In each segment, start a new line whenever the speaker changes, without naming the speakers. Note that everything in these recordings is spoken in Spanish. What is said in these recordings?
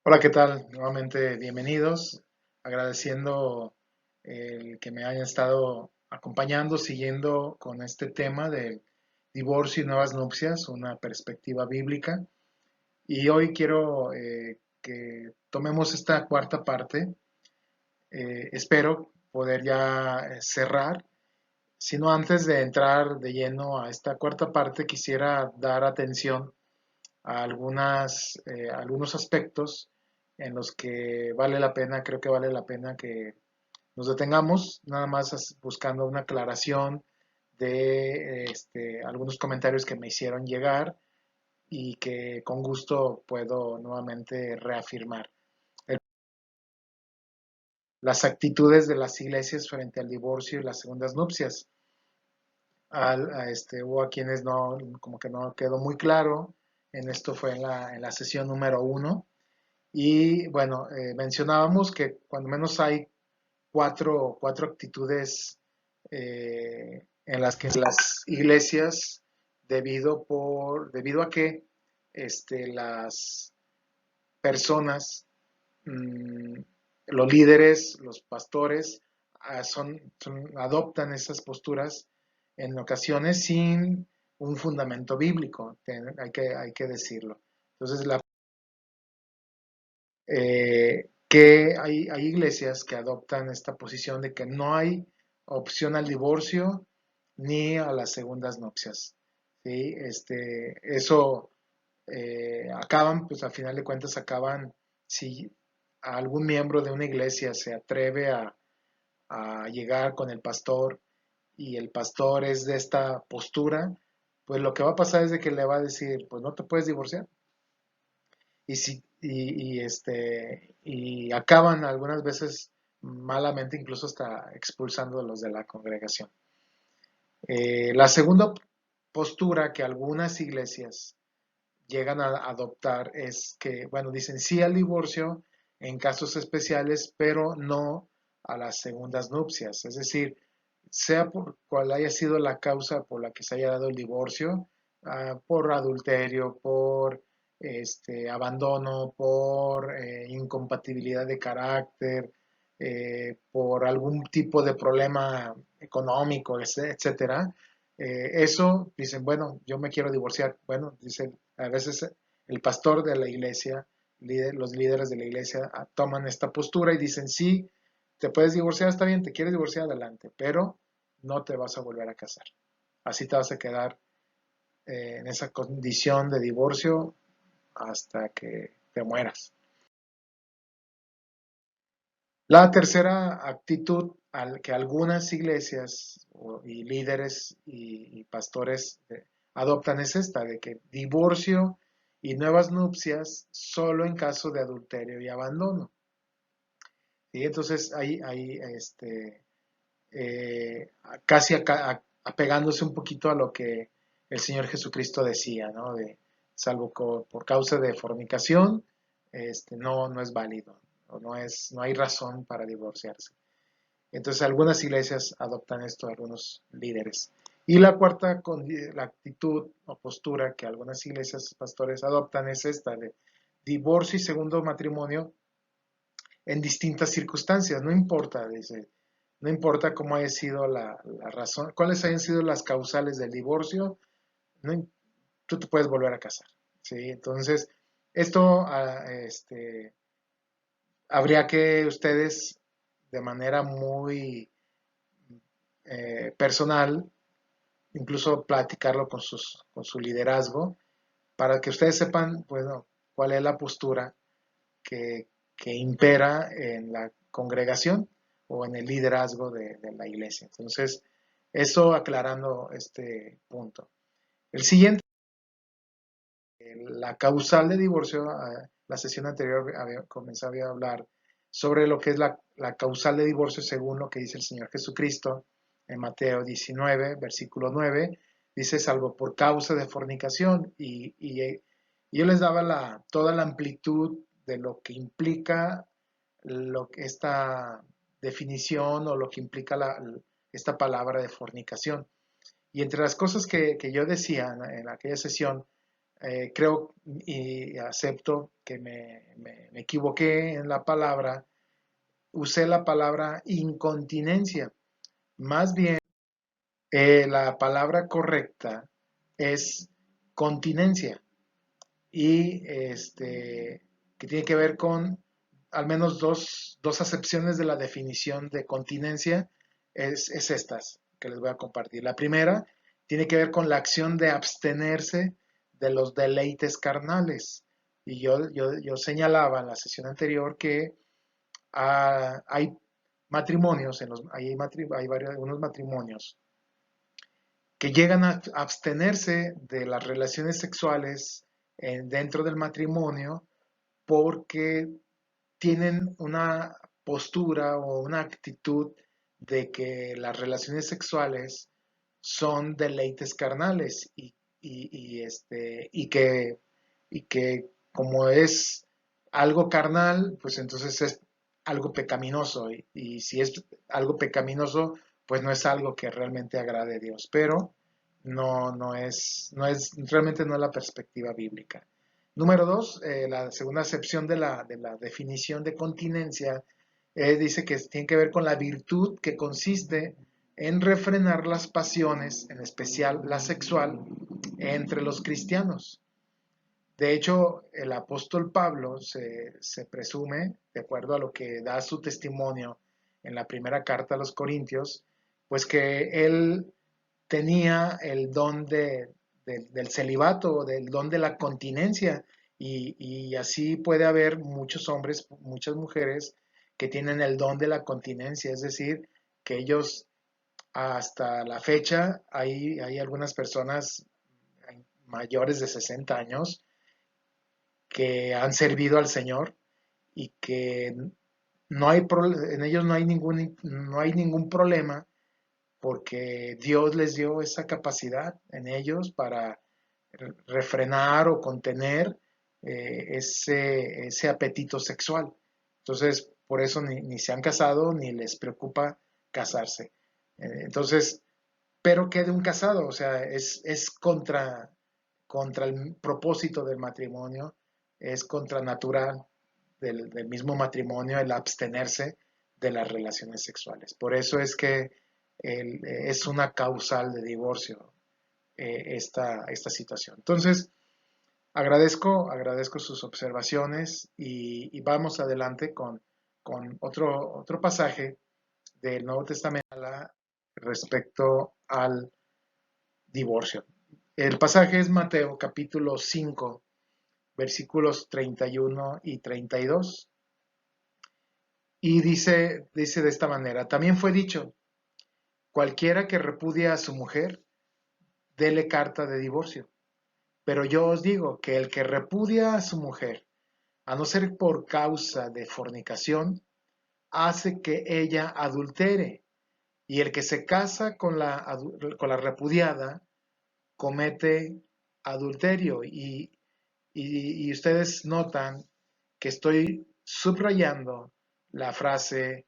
Hola, ¿qué tal? Nuevamente bienvenidos. Agradeciendo el que me hayan estado acompañando, siguiendo con este tema del divorcio y nuevas nupcias, una perspectiva bíblica. Y hoy quiero que tomemos esta cuarta parte. Espero poder ya cerrar. Sino antes de entrar de lleno a esta cuarta parte, quisiera dar atención a algunos aspectos en los que vale la pena, creo que vale la pena que nos detengamos, nada más buscando una aclaración de algunos comentarios que me hicieron llegar y que con gusto puedo nuevamente reafirmar. Las actitudes de las iglesias frente al divorcio y las segundas nupcias. Hubo a quienes no, como que no quedó muy claro, en esto fue en la sesión número uno. Y bueno, mencionábamos que cuando menos hay cuatro actitudes en las que las iglesias, debido a que las personas, mmm, los líderes, los pastores, adoptan esas posturas en ocasiones sin un fundamento bíblico, hay que decirlo. Entonces, que hay iglesias que adoptan esta posición de que no hay opción al divorcio ni a las segundas nupcias. ¿Sí? Eso acaban, pues al final de cuentas acaban, si algún miembro de una iglesia se atreve a llegar con el pastor y el pastor es de esta postura, pues lo que va a pasar es de que le va a decir, pues no te puedes divorciar, y acaban algunas veces malamente, incluso hasta expulsando a los de la congregación. La segunda postura que algunas iglesias llegan a adoptar es que, bueno, dicen sí al divorcio en casos especiales, pero no a las segundas nupcias. Es decir, sea por cual haya sido la causa por la que se haya dado el divorcio, por adulterio, por abandono, por incompatibilidad de carácter, por algún tipo de problema económico, etcétera. Eso dicen, bueno, yo me quiero divorciar. Bueno, dicen, a veces el pastor de la iglesia, los líderes de la iglesia toman esta postura y dicen, sí, te puedes divorciar, está bien, te quieres divorciar, adelante, pero no te vas a volver a casar. Así te vas a quedar en esa condición de divorcio hasta que te mueras. La tercera actitud que algunas iglesias y líderes y pastores adoptan es esta, de que divorcio y nuevas nupcias solo en caso de adulterio y abandono. Y entonces ahí eh, casi apegándose un poquito a lo que el Señor Jesucristo decía, ¿no? De, salvo por causa de fornicación, no es válido, no hay razón para divorciarse. Entonces algunas iglesias adoptan esto, algunos líderes. Y la cuarta, la actitud o postura que algunas iglesias, pastores adoptan es esta de divorcio y segundo matrimonio en distintas circunstancias, no importa, dice, no importa cómo haya sido la razón, cuáles hayan sido las causales del divorcio, no, tú te puedes volver a casar, ¿sí? Entonces, esto habría que ustedes de manera muy personal, incluso platicarlo con su liderazgo, para que ustedes sepan, bueno, cuál es la postura que impera en la congregación o en el liderazgo de la iglesia. Entonces, eso aclarando este punto. El siguiente, la causal de divorcio, la sesión anterior comenzaba a hablar sobre lo que es la causal de divorcio según lo que dice el Señor Jesucristo en Mateo 19, versículo 9, dice salvo por causa de fornicación y yo les daba toda la amplitud de lo que implica esta definición o lo que implica esta palabra de fornicación. Y entre las cosas que yo decía en aquella sesión, creo y acepto que me equivoqué en la palabra, usé la palabra incontinencia. Más bien, la palabra correcta es continencia y que tiene que ver con al menos dos acepciones de la definición de continencia, es estas que les voy a compartir. La primera tiene que ver con la acción de abstenerse de los deleites carnales. Y yo señalaba en la sesión anterior que hay matrimonios, hay unos matrimonios que llegan a abstenerse de las relaciones sexuales dentro del matrimonio porque tienen una postura o una actitud de que las relaciones sexuales son deleites carnales y que como es algo carnal, pues entonces es algo pecaminoso y si es algo pecaminoso, pues no es algo que realmente agrade a Dios, pero realmente no es la perspectiva bíblica. Número dos, la segunda acepción de la definición de continencia dice que tiene que ver con la virtud que consiste en refrenar las pasiones, en especial la sexual, entre los cristianos. De hecho, el apóstol Pablo se presume, de acuerdo a lo que da su testimonio en la primera carta a los Corintios, pues que él tenía el don del celibato, del don de la continencia, y así puede haber muchos hombres, muchas mujeres que tienen el don de la continencia, es decir, que ellos hasta la fecha hay algunas personas mayores de 60 años que han servido al Señor y que en ellos no hay ningún problema porque Dios les dio esa capacidad en ellos para refrenar o contener ese apetito sexual. Entonces, por eso ni se han casado ni les preocupa casarse. Entonces, pero ¿qué de un casado? O sea, es contra el propósito del matrimonio, es contranatural del mismo matrimonio el abstenerse de las relaciones sexuales. Por eso es que es una causal de divorcio esta situación. Entonces, agradezco sus observaciones y vamos adelante con otro pasaje del Nuevo Testamento respecto al divorcio. El pasaje es Mateo capítulo 5, versículos 31 y 32. Y dice de esta manera, también fue dicho, cualquiera que repudia a su mujer, dele carta de divorcio. Pero yo os digo que el que repudia a su mujer, a no ser por causa de fornicación, hace que ella adultere. Y el que se casa con la repudiada, comete adulterio. Y ustedes notan que estoy subrayando la frase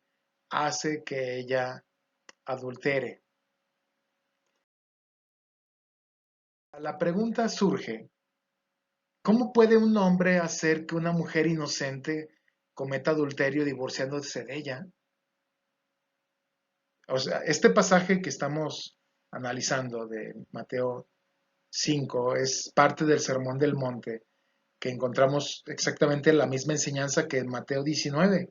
hace que ella adultere. La pregunta surge, ¿cómo puede un hombre hacer que una mujer inocente cometa adulterio divorciándose de ella? O sea, este pasaje que estamos analizando de Mateo 5 es parte del Sermón del Monte, que encontramos exactamente la misma enseñanza que en Mateo 19,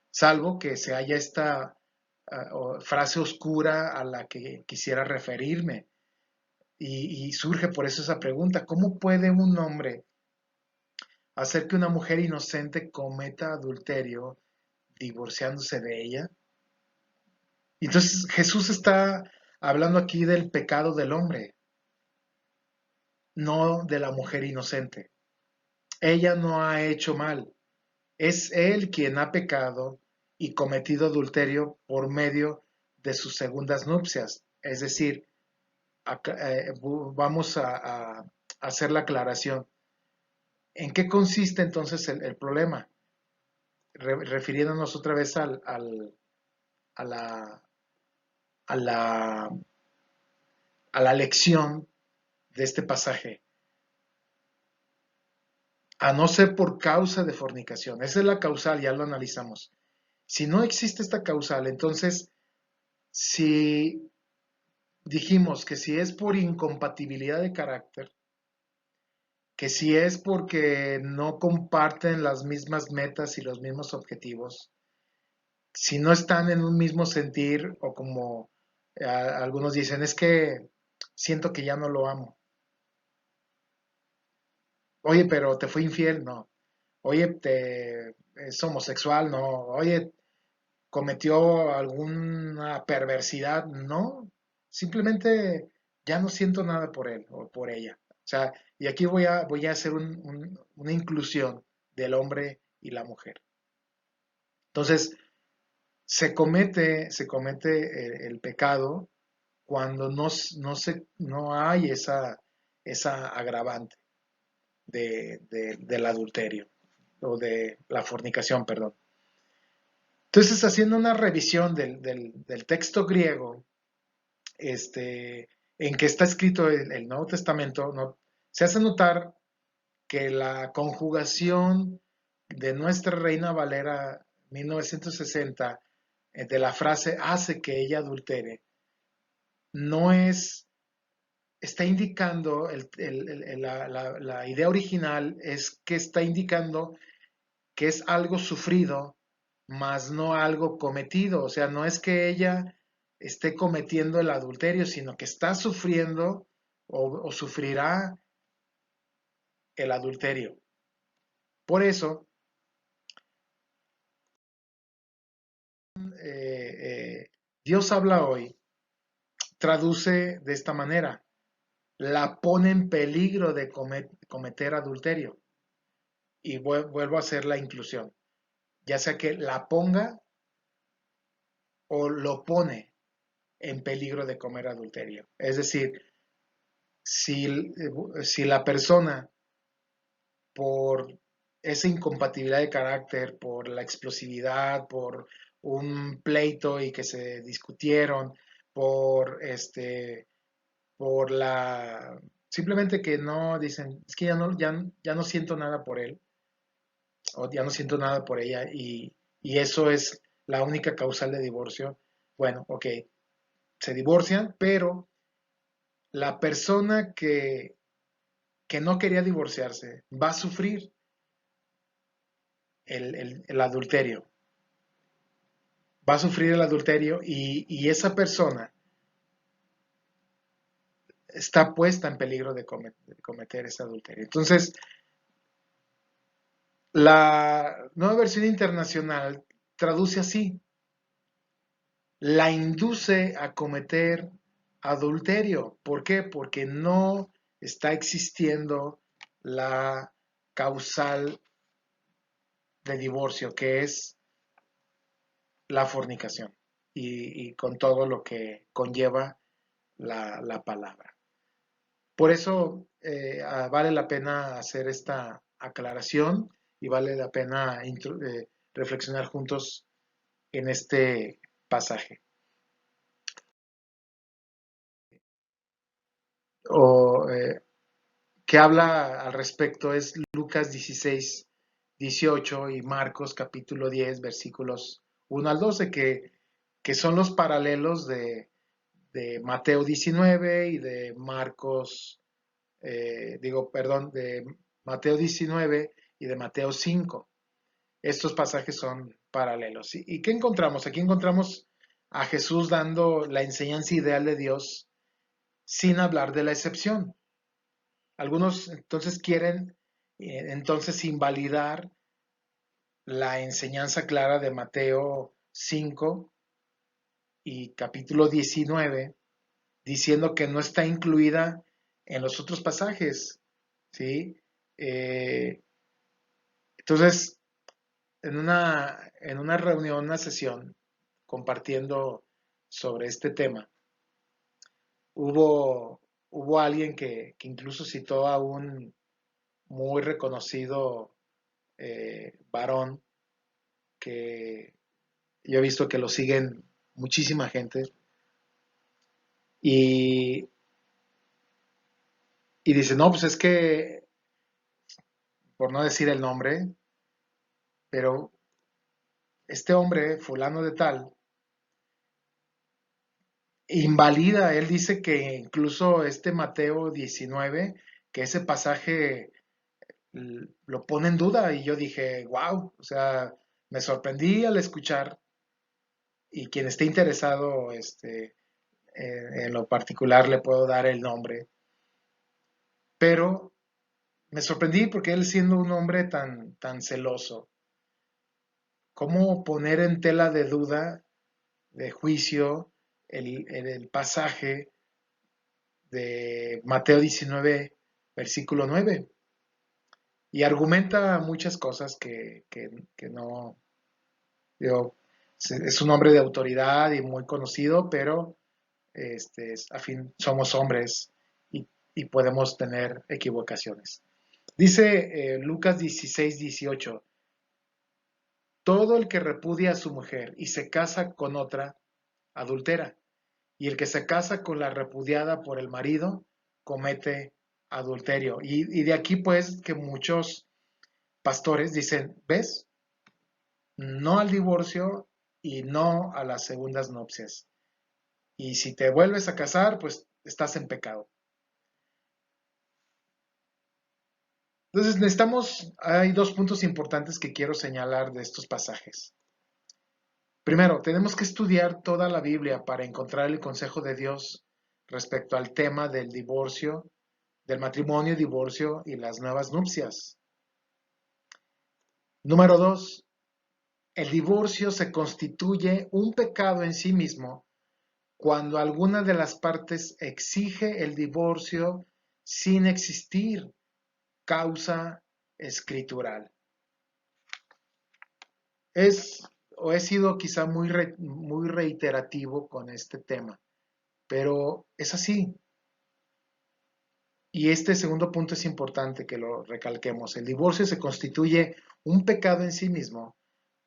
salvo que se haya esta frase oscura a la que quisiera referirme. Y surge por eso esa pregunta, ¿cómo puede un hombre hacer que una mujer inocente cometa adulterio divorciándose de ella? Entonces Jesús está hablando aquí del pecado del hombre, no de la mujer inocente. Ella no ha hecho mal, es él quien ha pecado y cometido adulterio por medio de sus segundas nupcias. Es decir, vamos a hacer la aclaración. ¿En qué consiste entonces el problema? Refiriéndonos otra vez a la, a la, a la lección de este pasaje. a no ser por causa de fornicación. Esa es la causal, ya lo analizamos. Si no existe esta causal, entonces, si dijimos que si es por incompatibilidad de carácter, que si es porque no comparten las mismas metas y los mismos objetivos, si no están en un mismo sentir o como algunos dicen, es que siento que ya no lo amo. Oye, pero te fui infiel, no. Oye, es homosexual, no. Oye, cometió alguna perversidad, no. Simplemente ya no siento nada por él o por ella. O sea, y aquí voy a hacer una inclusión del hombre y la mujer. Entonces, se comete el pecado cuando no hay esa agravante del adulterio o de la fornicación, perdón. Entonces, haciendo una revisión del texto griego, en que está escrito el Nuevo Testamento, ¿no? Se hace notar que la conjugación de nuestra Reina Valera 1960 de la frase hace que ella adultere, no es, está indicando, la idea original es que está indicando que es algo sufrido, más no algo cometido. O sea, no es que ella esté cometiendo el adulterio, sino que está sufriendo o sufrirá el adulterio. Por eso, Dios habla hoy, traduce de esta manera, la pone en peligro de cometer adulterio. Y vuelvo a hacer la inclusión, ya sea que la ponga o lo pone en peligro de comer adulterio. Es decir, si la persona por esa incompatibilidad de carácter, por la explosividad, por un pleito y que se discutieron, por la simplemente que no dicen, es que ya no siento nada por él, o ya no siento nada por ella, y eso es la única causal de divorcio. Bueno, ok, se divorcian, pero la persona que no quería divorciarse va a sufrir el adulterio. Va a sufrir el adulterio y esa persona está puesta en peligro de cometer ese adulterio. Entonces, la nueva versión internacional traduce así, la induce a cometer adulterio. ¿Por qué? Porque no está existiendo la causal de divorcio, que es la fornicación y con todo lo que conlleva la palabra. Por eso vale la pena hacer esta aclaración y vale la pena reflexionar juntos en este pasaje. O que habla al respecto es Lucas 16, 18 y Marcos capítulo 10, versículos 1 al 12, que son los paralelos de Mateo 19 y de Marcos, de Mateo 19 y de Mateo 5. Estos pasajes son paralelos. ¿Y qué encontramos? Aquí encontramos a Jesús dando la enseñanza ideal de Dios sin hablar de la excepción. Algunos entonces quieren entonces invalidar la enseñanza clara de Mateo 5 y capítulo 19, diciendo que no está incluida en los otros pasajes, ¿sí? Eh, entonces, en una reunión, una sesión, compartiendo sobre este tema, hubo alguien que incluso citó a un muy reconocido varón que yo he visto que lo siguen muchísima gente y dice, no, pues es que, por no decir el nombre, pero este hombre, fulano de tal, invalida, él dice que incluso este Mateo 19, que ese pasaje lo pone en duda y yo dije, wow, o sea, me sorprendí al escuchar y quien esté interesado en lo particular le puedo dar el nombre, pero me sorprendí porque él siendo un hombre tan celoso, ¿cómo poner en tela de duda, de juicio, el pasaje de Mateo 19, versículo 9? Y argumenta muchas cosas que no, digo, es un hombre de autoridad y muy conocido, pero a fin somos hombres y podemos tener equivocaciones. Dice Lucas 16:18, todo el que repudia a su mujer y se casa con otra, adultera, y el que se casa con la repudiada por el marido, comete adulterio. Y de aquí pues que muchos pastores dicen, ¿ves? No al divorcio y no a las segundas nupcias. Y si te vuelves a casar, pues estás en pecado. Entonces hay dos puntos importantes que quiero señalar de estos pasajes. Primero, tenemos que estudiar toda la Biblia para encontrar el consejo de Dios respecto al tema del divorcio, del matrimonio, divorcio y las nuevas nupcias. Número dos, el divorcio se constituye un pecado en sí mismo cuando alguna de las partes exige el divorcio sin existir causa escritural. Es o he sido quizá muy reiterativo con este tema, pero es así. Y este segundo punto es importante que lo recalquemos. El divorcio se constituye un pecado en sí mismo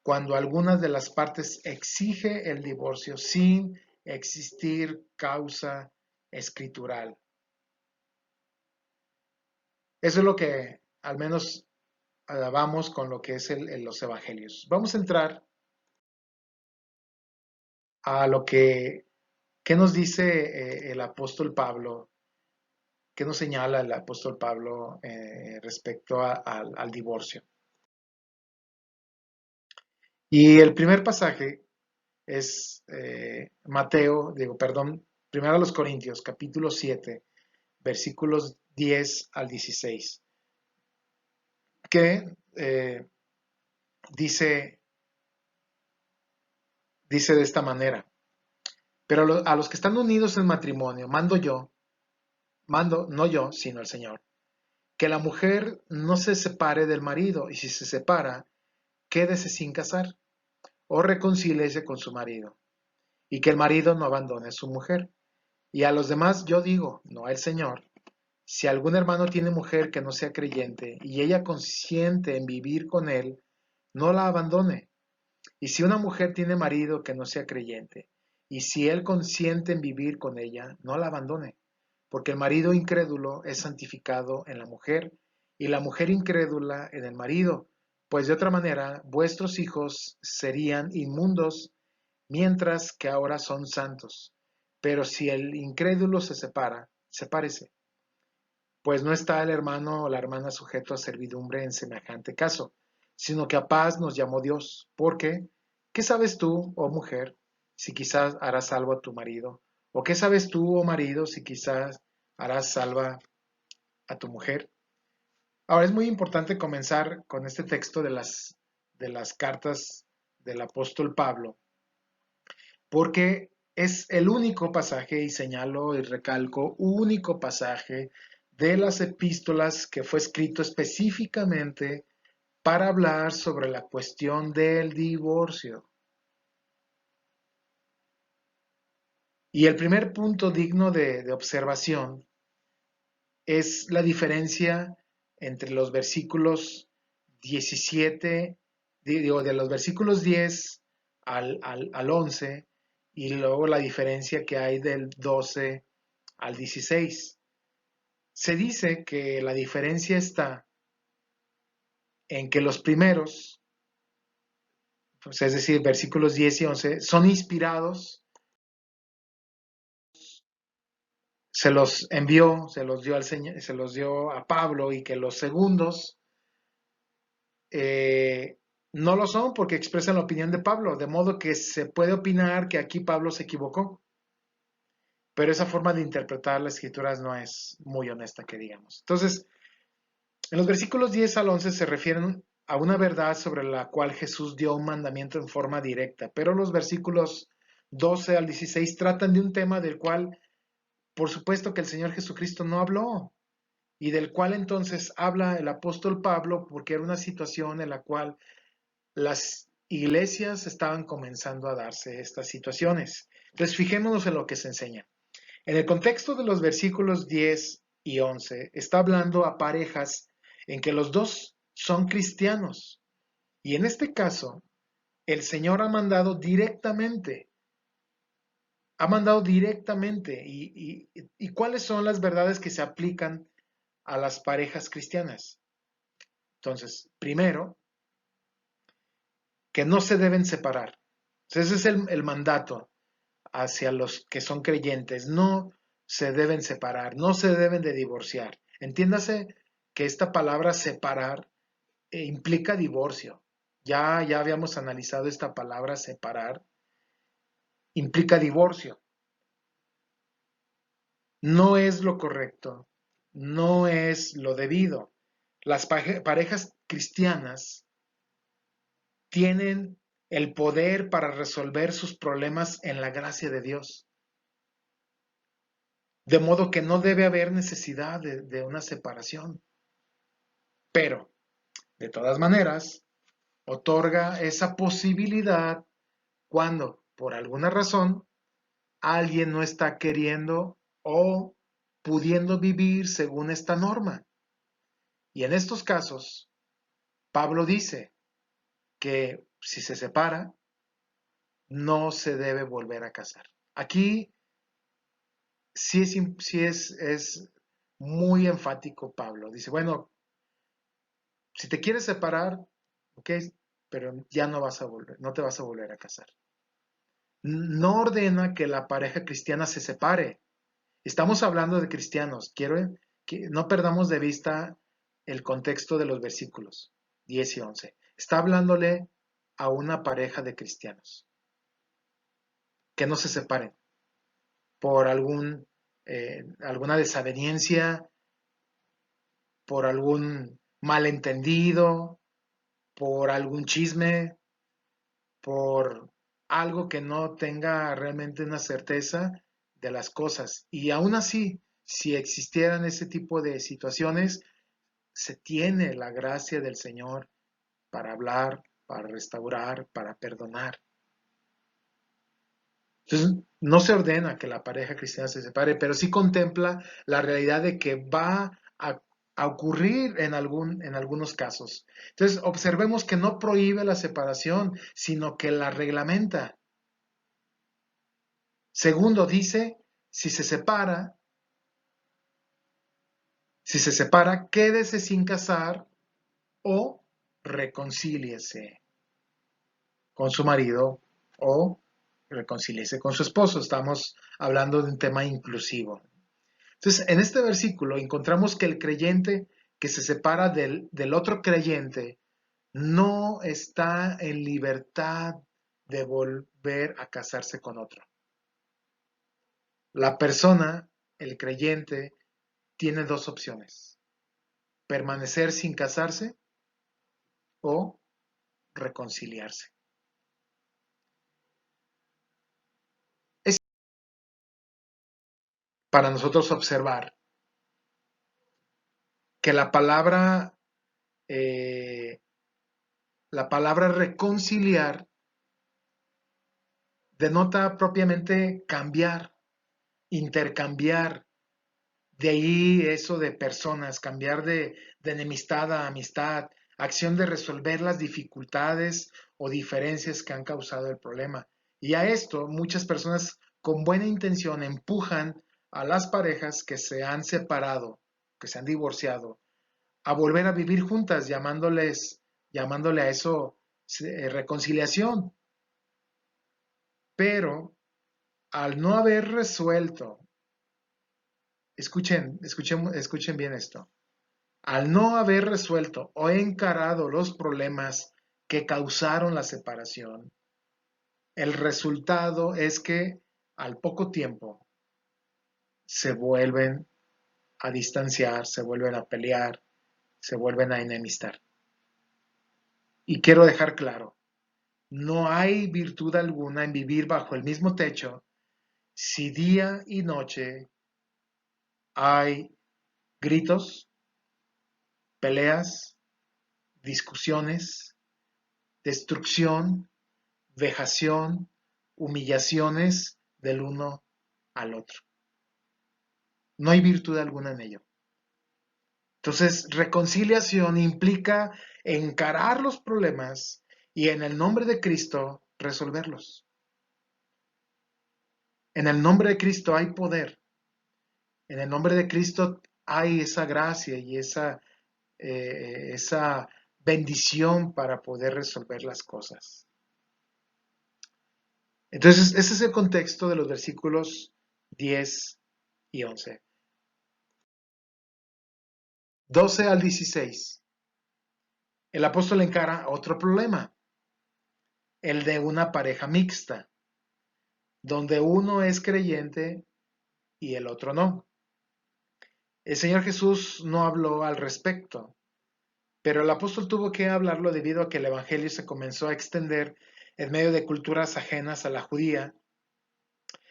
cuando alguna de las partes exige el divorcio sin existir causa escritural. Eso es lo que al menos vamos con lo que es los evangelios. Vamos a entrar a lo que nos dice el apóstol Pablo, qué nos señala el apóstol Pablo respecto al divorcio. Y el primer pasaje es primero a los Corintios, capítulo 7, versículos 10 al 16, que dice de esta manera, pero a los que están unidos en matrimonio, mando no yo, sino el Señor, que la mujer no se separe del marido, y si se separa, quédese sin casar, o reconcíliese con su marido, y que el marido no abandone a su mujer. Y a los demás yo digo, no al Señor, si algún hermano tiene mujer que no sea creyente, y ella consiente en vivir con él, no la abandone. Y si una mujer tiene marido que no sea creyente, y si él consiente en vivir con ella, no la abandone, porque el marido incrédulo es santificado en la mujer, y la mujer incrédula en el marido, pues de otra manera vuestros hijos serían inmundos, mientras que ahora son santos. Pero si el incrédulo se separa, sepárese, pues no está el hermano o la hermana sujeto a servidumbre en semejante caso, sino que a paz nos llamó Dios. Porque, ¿qué sabes tú, oh mujer, si quizás harás salvo a tu marido? ¿O qué sabes tú, oh marido, si quizás harás salva a tu mujer? Ahora es muy importante comenzar con este texto de las cartas del apóstol Pablo, porque es el único pasaje, y señalo y recalco, único pasaje de las epístolas que fue escrito específicamente para hablar sobre la cuestión del divorcio. Y el primer punto digno de observación es la diferencia entre los versículos 17, digo, de los versículos 10 al 11, y luego la diferencia que hay del 12 al 16. Se dice que la diferencia está en que los primeros, pues, es decir, versículos 10 y 11, son inspirados, se los envió, se los dio al Señor, se los dio a Pablo, y que los segundos no lo son porque expresan la opinión de Pablo, de modo que se puede opinar que aquí Pablo se equivocó, pero esa forma de interpretar las escrituras no es muy honesta, que digamos. Entonces, en los versículos 10 al 11 se refieren a una verdad sobre la cual Jesús dio un mandamiento en forma directa, pero los versículos 12 al 16 tratan de un tema del cual, por supuesto, que el Señor Jesucristo no habló, y del cual entonces habla el apóstol Pablo, porque era una situación en la cual las iglesias estaban comenzando a darse estas situaciones. Entonces, fijémonos en lo que se enseña. En el contexto de los versículos 10 y 11, está hablando a parejas en que los dos son cristianos. Y en este caso, el Señor ha mandado directamente. ¿Y cuáles son las verdades que se aplican a las parejas cristianas? Entonces, primero, que no se deben separar. Entonces, ese es el mandato hacia los que son creyentes. No se deben separar, no se deben de divorciar. Entiéndase que esta palabra separar implica divorcio. Ya habíamos analizado esta palabra separar. Implica divorcio. No es lo correcto, no es lo debido. Las parejas cristianas tienen el poder para resolver sus problemas en la gracia de Dios. De modo que no debe haber necesidad de una separación. Pero, de todas maneras, otorga esa posibilidad cuando, por alguna razón, alguien no está queriendo o pudiendo vivir según esta norma. Y en estos casos, Pablo dice que si se separa, no se debe volver a casar. Aquí sí es muy enfático Pablo. Dice, bueno, si te quieres separar, ok, pero ya no vas a volver, no te vas a volver a casar. No ordena que la pareja cristiana se separe. Estamos hablando de cristianos. Quiero que no perdamos de vista el contexto de los versículos 10 y 11. Está hablándole a una pareja de cristianos que no se separen por alguna desaveniencia, por algún malentendido, por algún chisme, por algo que no tenga realmente una certeza de las cosas. Y aún así, si existieran ese tipo de situaciones, se tiene la gracia del Señor para hablar, para restaurar, para perdonar. Entonces, no se ordena que la pareja cristiana se separe, pero sí contempla la realidad de que va a ocurrir en algunos casos. Entonces, observemos que no prohíbe la separación, sino que la reglamenta. Segundo, dice, si se separa, quédese sin casar o reconcíliese con su marido o reconcíliese con su esposo. Estamos hablando de un tema inclusivo. Entonces, en este versículo encontramos que el creyente que se separa del otro creyente no está en libertad de volver a casarse con otro. La persona, el creyente, tiene dos opciones: permanecer sin casarse o reconciliarse. Es para nosotros observar que eh, la palabra reconciliar denota propiamente cambiar, intercambiar. De ahí eso de personas, cambiar de enemistad a amistad, acción de resolver las dificultades o diferencias que han causado el problema. Y a esto muchas personas con buena intención empujan a las parejas que se han separado, que se han divorciado, a volver a vivir juntas, llamándole a eso reconciliación. Pero al no haber resuelto, escuchen bien esto, al no haber resuelto o encarado los problemas que causaron la separación, el resultado es que al poco tiempo se vuelven a distanciar, se vuelven a pelear, se vuelven a enemistar. Y quiero dejar claro, no hay virtud alguna en vivir bajo el mismo techo si día y noche hay gritos, peleas, discusiones, destrucción, vejación, humillaciones del uno al otro. No hay virtud alguna en ello. Entonces, reconciliación implica encarar los problemas y en el nombre de Cristo resolverlos. En el nombre de Cristo hay poder. En el nombre de Cristo hay esa gracia y esa bendición para poder resolver las cosas. Entonces, ese es el contexto de los versículos 10 y 11. 12 al 16. El apóstol encara otro problema, el de una pareja mixta, donde uno es creyente y el otro no. El Señor Jesús no habló al respecto, pero el apóstol tuvo que hablarlo debido a que el evangelio se comenzó a extender en medio de culturas ajenas a la judía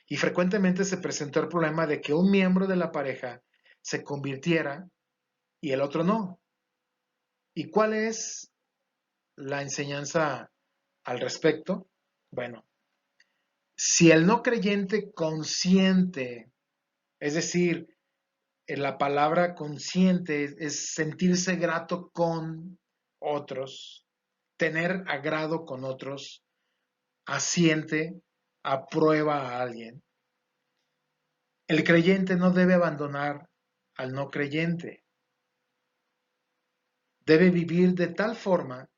y frecuentemente se presentó el problema de que un miembro de la pareja se convirtiera y el otro no. ¿Y cuál es la enseñanza al respecto? Bueno, si el no creyente consciente, es decir, la palabra consciente es sentirse grato con otros, tener agrado con otros, asiente, aprueba a alguien. El creyente no debe abandonar al no creyente. Debe vivir de tal forma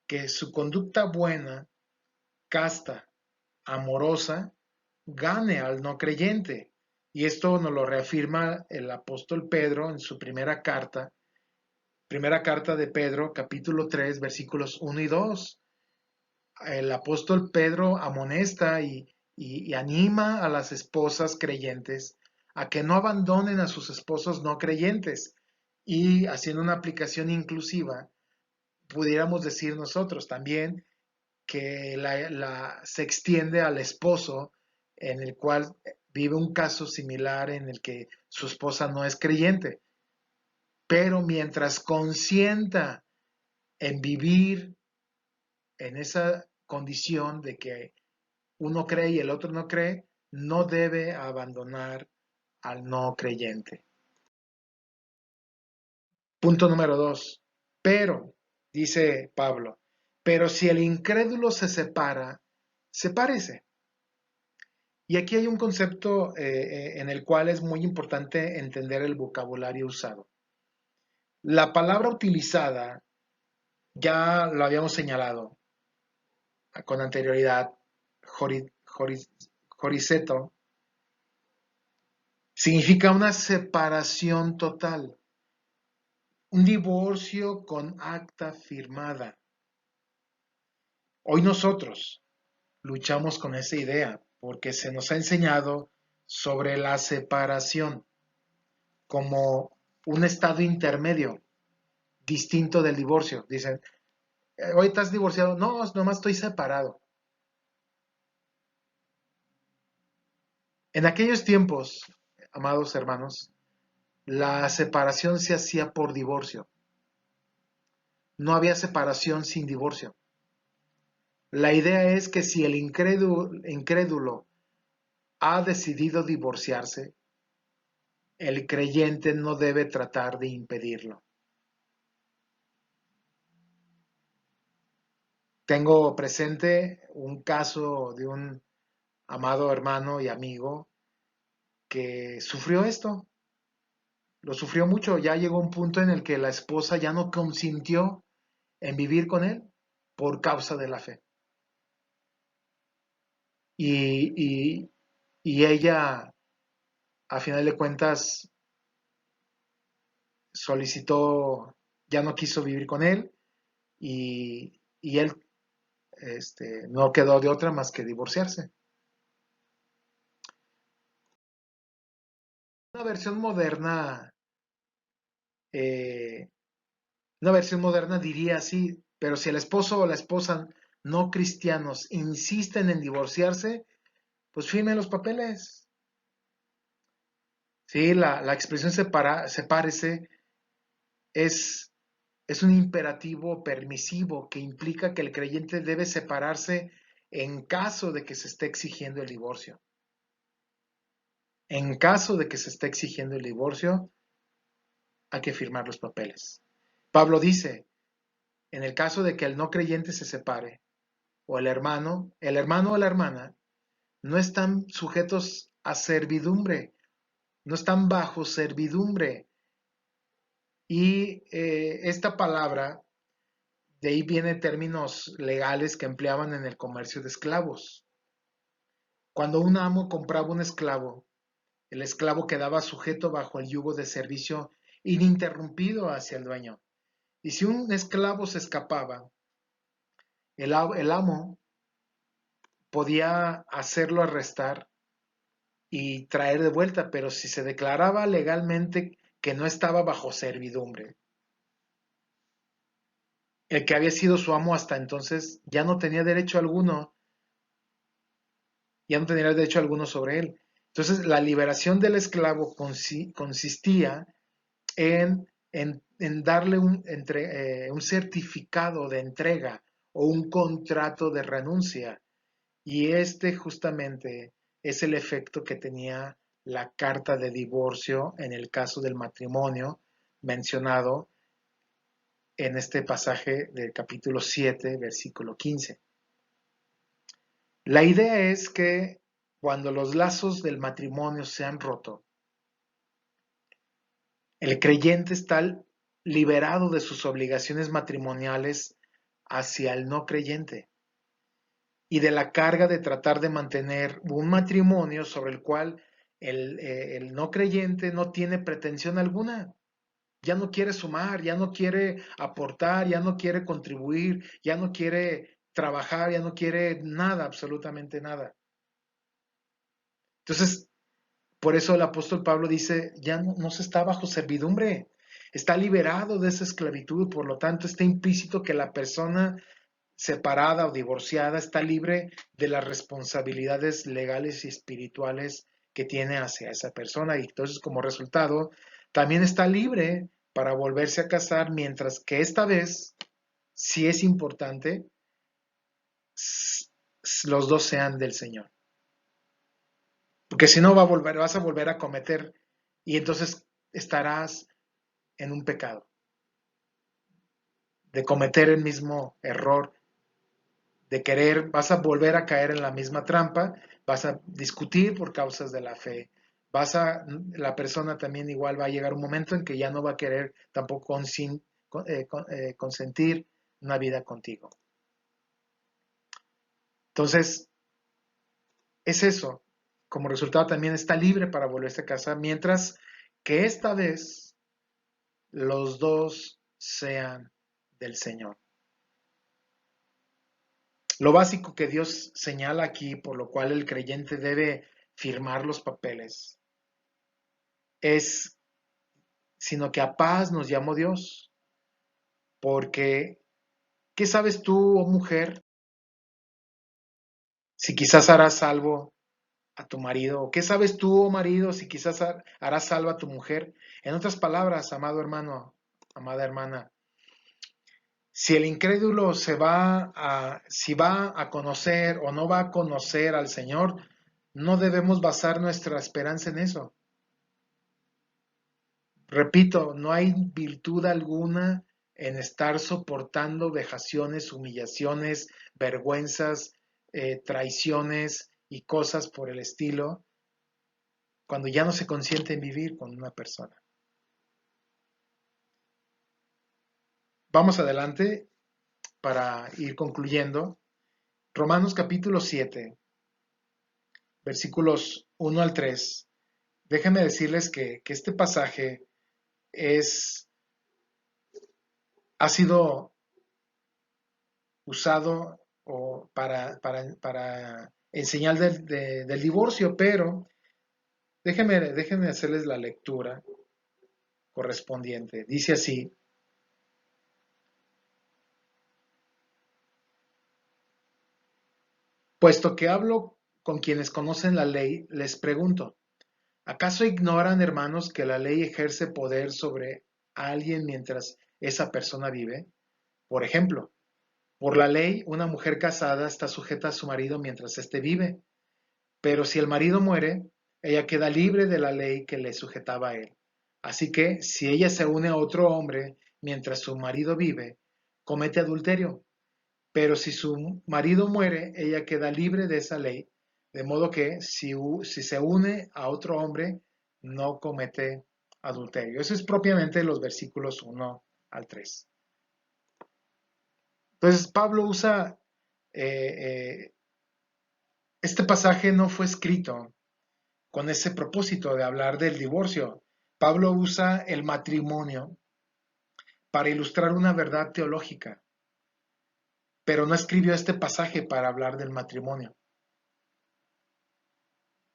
que su conducta buena, casta, amorosa, gane al no creyente. Y esto nos lo reafirma el apóstol Pedro en su primera carta de Pedro, capítulo 3, versículos 1 y 2. El apóstol Pedro amonesta y anima a las esposas creyentes a que no abandonen a sus esposos no creyentes. Y haciendo una aplicación inclusiva, pudiéramos decir nosotros también que se extiende al esposo en el cual vive un caso similar en el que su esposa no es creyente. Pero mientras consienta en vivir en esa condición de que uno cree y el otro no cree, no debe abandonar al no creyente. Punto número 2. Pero, dice Pablo, pero si el incrédulo se separa, sepárese. Y aquí hay un concepto en el cual es muy importante entender el vocabulario usado. La palabra utilizada, ya lo habíamos señalado con anterioridad, joriseto, significa una separación total, un divorcio con acta firmada. Hoy nosotros luchamos con esa idea porque se nos ha enseñado sobre la separación como un estado intermedio, distinto del divorcio. Dicen, hoy estás divorciado. No, nomás estoy separado. En aquellos tiempos, amados hermanos, la separación se hacía por divorcio. No había separación sin divorcio. La idea es que si el incrédulo ha decidido divorciarse, el creyente no debe tratar de impedirlo. Tengo presente un caso de un amado hermano y amigo que sufrió esto. lo sufrió mucho. Ya llegó un punto en el que la esposa ya no consintió en vivir con él por causa de la fe. Y, y, y ella, a final de cuentas, solicitó, ya no quiso vivir con él y él no quedó de otra más que divorciarse. Una versión moderna, eh, una versión moderna diría así, pero si el esposo o la esposa no cristianos insisten en divorciarse, pues firmen los papeles. Sí, la expresión sepárese es, es un imperativo permisivo que implica que el creyente debe separarse en caso de que se esté exigiendo el divorcio. En caso de que se esté exigiendo el divorcio, hay que firmar los papeles. Pablo dice, en el caso de que el no creyente se separe, o el hermano o la hermana, no están sujetos a servidumbre, no están bajo servidumbre. Y esta palabra, de ahí vienen términos legales que empleaban en el comercio de esclavos. Cuando un amo compraba un esclavo, el esclavo quedaba sujeto bajo el yugo de servicio ininterrumpido hacia el dueño. Y si un esclavo se escapaba, el amo podía hacerlo arrestar y traer de vuelta, pero si se declaraba legalmente que no estaba bajo servidumbre, el que había sido su amo hasta entonces ya no tenía derecho alguno, ya no tenía derecho alguno sobre él. Entonces, la liberación del esclavo consistía en darle un certificado de entrega o un contrato de renuncia. Y este justamente es el efecto que tenía la carta de divorcio en el caso del matrimonio mencionado en este pasaje del capítulo 7, versículo 15. La idea es que cuando los lazos del matrimonio se han roto, el creyente está liberado de sus obligaciones matrimoniales hacia el no creyente y de la carga de tratar de mantener un matrimonio sobre el cual el no creyente no tiene pretensión alguna. Ya no quiere sumar, ya no quiere aportar, ya no quiere contribuir, ya no quiere trabajar, ya no quiere nada, absolutamente nada. Entonces, por eso el apóstol Pablo dice, ya no se está bajo servidumbre, está liberado de esa esclavitud, por lo tanto está implícito que la persona separada o divorciada está libre de las responsabilidades legales y espirituales que tiene hacia esa persona y entonces como resultado también está libre para volverse a casar, mientras que esta vez, si es importante, los dos sean del Señor. Porque si no vas a volver a cometer y entonces estarás en un pecado, de cometer el mismo error, de querer, vas a volver a caer en la misma trampa, vas a discutir por causas de la fe, la persona también igual va a llegar un momento en que ya no va a querer tampoco consentir una vida contigo. Entonces, es eso. Como resultado también está libre para volverse a casar, mientras que esta vez los dos sean del Señor. Lo básico que Dios señala aquí, por lo cual el creyente debe firmar los papeles, es, sino que a paz nos llamó Dios. Porque, ¿qué sabes tú, oh mujer, si quizás harás salvo a tu marido? ¿O qué sabes tú, oh marido, si quizás harás salvo a tu mujer? En otras palabras, amado hermano, amada hermana, si el incrédulo si va a conocer o no va a conocer al Señor, no debemos basar nuestra esperanza en eso. Repito, no hay virtud alguna en estar soportando vejaciones, humillaciones, vergüenzas, traiciones y cosas por el estilo, cuando ya no se consiente en vivir con una persona. Vamos adelante para ir concluyendo. Romanos capítulo 7, versículos 1 al 3. Déjenme decirles que este pasaje ha sido usado para enseñar del divorcio, pero déjenme hacerles la lectura correspondiente. Dice así: puesto que hablo con quienes conocen la ley, les pregunto, ¿acaso ignoran, hermanos, que la ley ejerce poder sobre alguien mientras esa persona vive? Por ejemplo, por la ley, una mujer casada está sujeta a su marido mientras éste vive, pero si el marido muere, ella queda libre de la ley que le sujetaba a él. Así que, si ella se une a otro hombre mientras su marido vive, comete adulterio. Pero si su marido muere, ella queda libre de esa ley, de modo que si se une a otro hombre, no comete adulterio. Eso es propiamente los versículos 1 al 3. Entonces, Pablo usa, este pasaje no fue escrito con ese propósito de hablar del divorcio. Pablo usa el matrimonio para ilustrar una verdad teológica, pero no escribió este pasaje para hablar del matrimonio.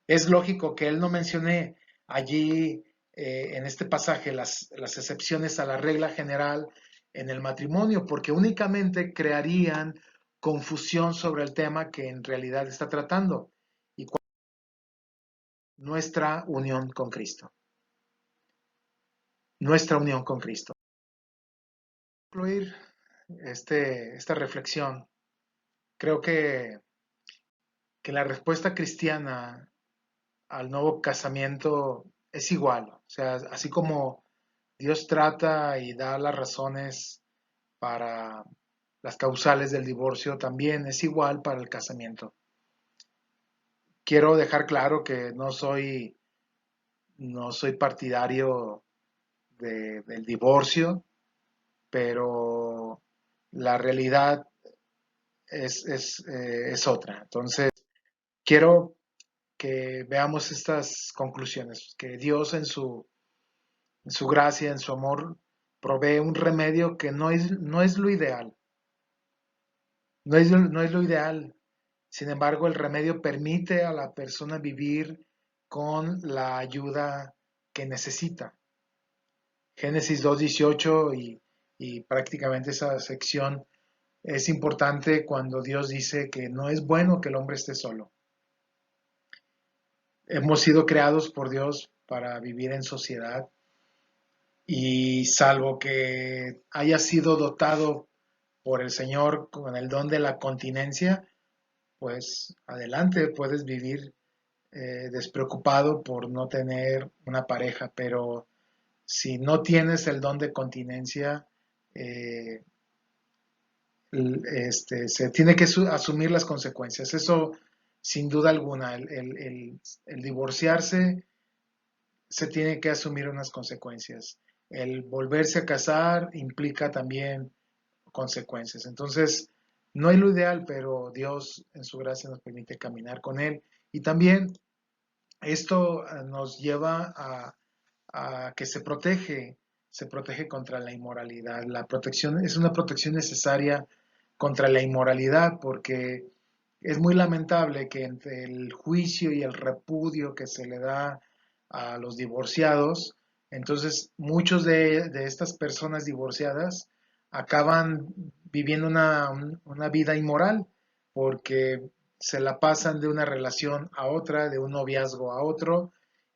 Es lógico que él no mencione allí en este pasaje las excepciones a la regla general en el matrimonio, porque únicamente crearían confusión sobre el tema que en realidad está tratando, y nuestra unión con Cristo. Nuestra unión con Cristo. Para concluir esta reflexión, creo que la respuesta cristiana al nuevo casamiento es igual. O sea, así como Dios trata y da las razones para las causales del divorcio, también es igual para el casamiento. Quiero dejar claro que no soy partidario del divorcio, pero la realidad es otra. Entonces, quiero que veamos estas conclusiones, que Dios en su gracia, en su amor, provee un remedio que no es lo ideal. No es lo ideal. Sin embargo, el remedio permite a la persona vivir con la ayuda que necesita. Génesis 2:18 y prácticamente esa sección es importante cuando Dios dice que no es bueno que el hombre esté solo. Hemos sido creados por Dios para vivir en sociedad, y salvo que haya sido dotado por el Señor con el don de la continencia, pues adelante, puedes vivir despreocupado por no tener una pareja, pero si no tienes el don de continencia, eh, se tiene que asumir las consecuencias. Eso, sin duda alguna, el divorciarse se tiene que asumir unas consecuencias. El volverse a casar implica también consecuencias. Entonces, no es lo ideal, pero Dios en su gracia nos permite caminar con Él. Y también esto nos lleva a que se protege contra la inmoralidad. La protección es una protección necesaria contra la inmoralidad, porque es muy lamentable que entre el juicio y el repudio que se le da a los divorciados, entonces muchos de estas personas divorciadas acaban viviendo una vida inmoral, porque se la pasan de una relación a otra, de un noviazgo a otro,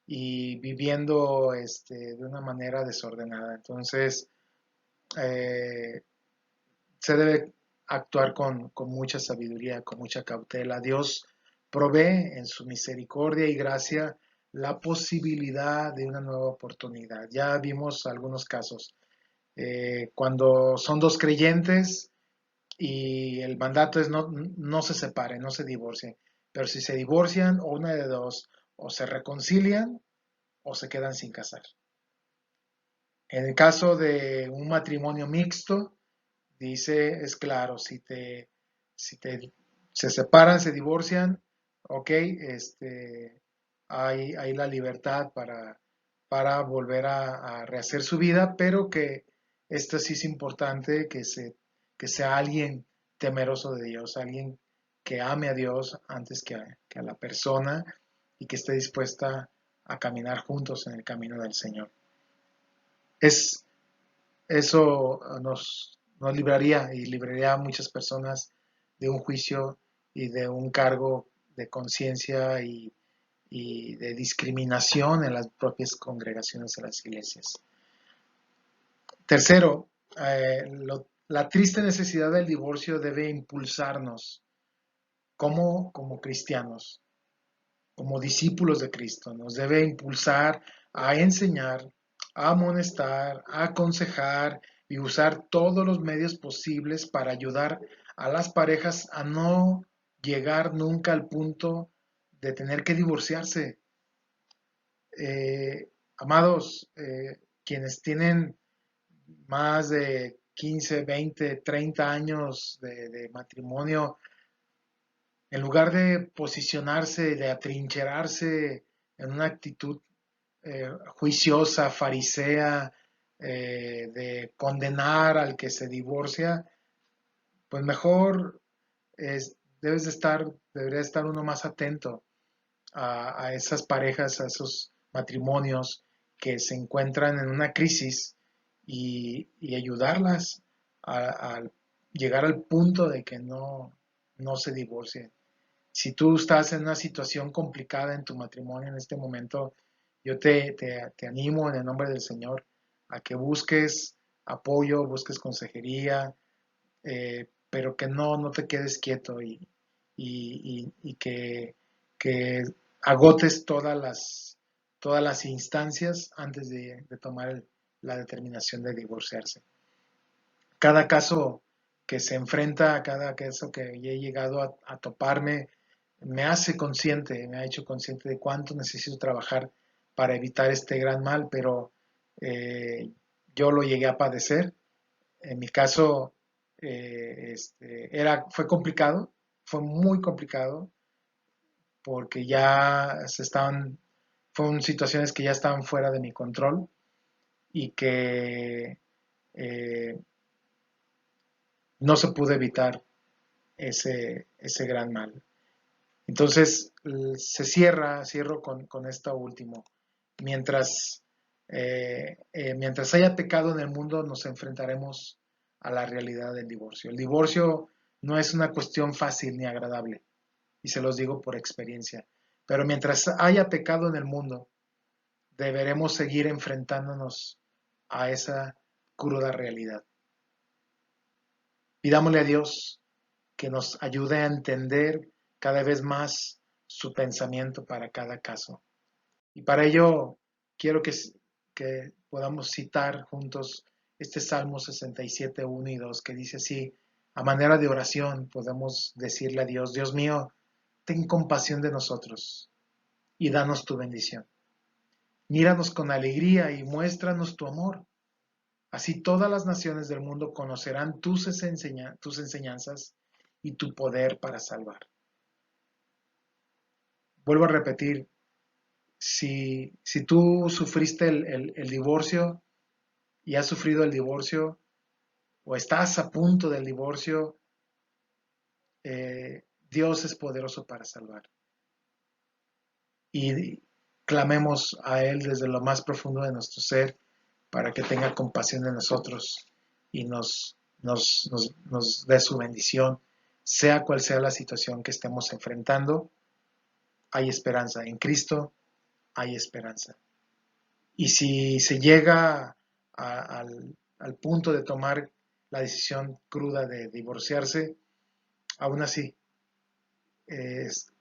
y viviendo de una manera desordenada. Entonces, eh, se debe actuar con mucha sabiduría, con mucha cautela. Dios provee en su misericordia y gracia la posibilidad de una nueva oportunidad. Ya vimos algunos casos. Cuando son dos creyentes y el mandato es no se separen, no se divorcien. Pero si se divorcian, o una de dos, o se reconcilian o se quedan sin casar. En el caso de un matrimonio mixto, dice, es claro, si te se separan, se divorcian, ok, hay la libertad para volver a rehacer su vida, pero que esto sí es importante que sea alguien temeroso de Dios, alguien que ame a Dios antes que a la persona y que esté dispuesta a caminar juntos en el camino del Señor. Es, Eso nos libraría y libraría a muchas personas de un juicio y de un cargo de conciencia y de discriminación en las propias congregaciones de las iglesias. Tercero, la triste necesidad del divorcio debe impulsarnos como cristianos, como discípulos de Cristo. Nos debe impulsar a enseñar, a amonestar, a aconsejar y usar todos los medios posibles para ayudar a las parejas a no llegar nunca al punto de tener que divorciarse. Amados, quienes tienen más de 15, 20, 30 años de matrimonio, en lugar de posicionarse, de atrincherarse en una actitud juiciosa, farisea, de condenar al que se divorcia, pues mejor debería estar uno más atento a esas parejas, a esos matrimonios que se encuentran en una crisis y ayudarlas a llegar al punto de que no se divorcien. Si tú estás en una situación complicada en tu matrimonio en este momento, yo te animo en el nombre del Señor a que busques apoyo, busques consejería, pero que no te quedes quieto y que agotes todas las instancias antes de tomar la determinación de divorciarse. Cada caso que se enfrenta, cada caso que he llegado a toparme, me hace consciente, me ha hecho consciente de cuánto necesito trabajar para evitar este gran mal, pero yo lo llegué a padecer. En mi caso, fue complicado, fue muy complicado, porque fueron situaciones que ya estaban fuera de mi control y que eh, no se pudo evitar ese gran mal. Entonces, cierro con esto último. Mientras, mientras haya pecado en el mundo, nos enfrentaremos a la realidad del divorcio. El divorcio no es una cuestión fácil ni agradable, y se los digo por experiencia. Pero mientras haya pecado en el mundo, deberemos seguir enfrentándonos a esa cruda realidad. Pidámosle a Dios que nos ayude a entender cada vez más su pensamiento para cada caso. Y para ello quiero que podamos citar juntos este Salmo 67, 1 y 2, que dice así, a manera de oración podemos decirle a Dios, Dios mío, ten compasión de nosotros y danos tu bendición. Míranos con alegría y muéstranos tu amor. Así todas las naciones del mundo conocerán tus enseñanzas y tu poder para salvar. Vuelvo a repetir, si tú sufriste el divorcio y has sufrido el divorcio o estás a punto del divorcio, Dios es poderoso para salvar. Y clamemos a Él desde lo más profundo de nuestro ser para que tenga compasión de nosotros y nos dé su bendición, sea cual sea la situación que estemos enfrentando. Hay esperanza en Cristo, hay esperanza. Y si se llega al punto de tomar la decisión cruda de divorciarse, aún así,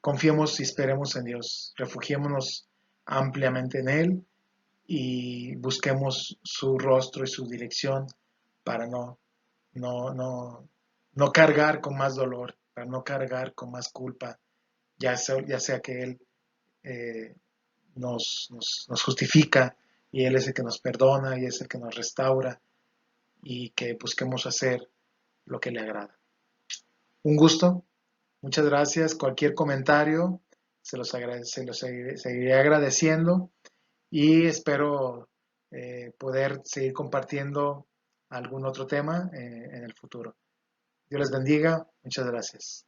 confiemos y esperemos en Dios, refugiémonos ampliamente en Él y busquemos su rostro y su dirección para no, no, no cargar con más dolor, para no cargar con más culpa, ya sea que Él eh, nos justifica y Él es el que nos perdona y es el que nos restaura y que busquemos hacer lo que le agrada. Un gusto, muchas gracias. Cualquier comentario se los seguiré agradeciendo y espero poder seguir compartiendo algún otro tema en el futuro. Dios les bendiga. Muchas gracias.